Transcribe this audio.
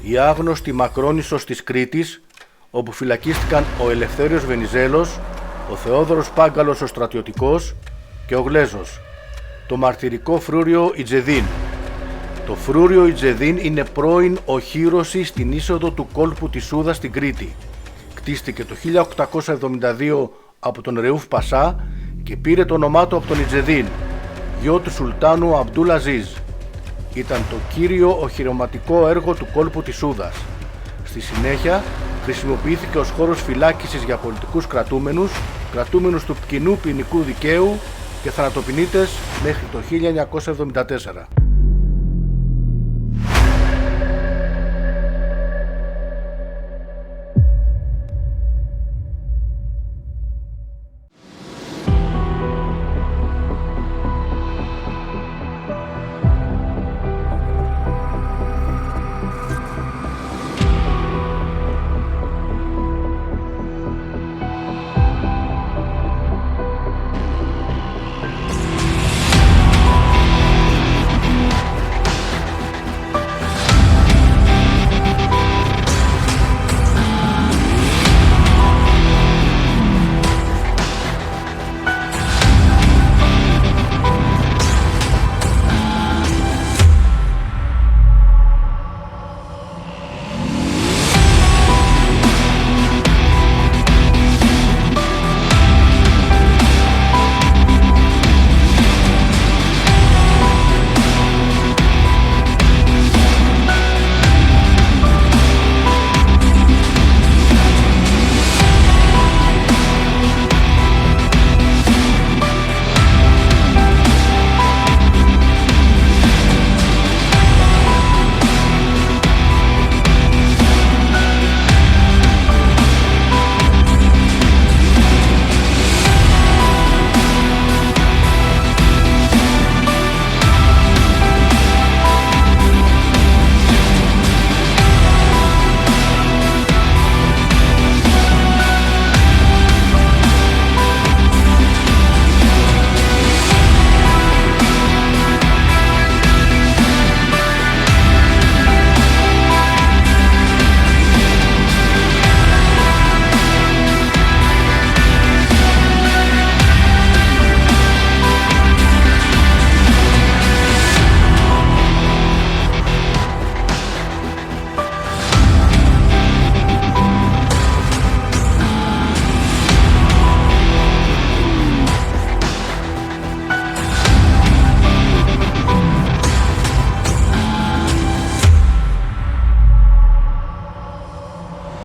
η άγνωστη Μακρόνισσος της Κρήτης, όπου φυλακίστηκαν ο Ελευθέριος Βενιζέλος, ο Θεόδωρος Πάγκαλος ο στρατιωτικός και ο Γλέζος. Το μαρτυρικό φρούριο Ιτζεδίν. Το φρούριο Ιτζεδίν είναι πρώην οχύρωση στην είσοδο του κόλπου της Σούδας στην Κρήτη. Κτίστηκε το 1872 από τον Ρεούφ Πασά και πήρε το όνομά του από τον Ιτζεδίν, γιο του Σουλτάνου Αμπτούλ Αζίζ. Ήταν το κύριο οχυρωματικό έργο του κόλπου της Σούδας. Στη συνέχεια χρησιμοποιήθηκε ως χώρος φυλάκισης για πολιτικούς κρατούμενους του κοινού ποινικού δικαίου και θανατοποινήτες μέχρι το 1974.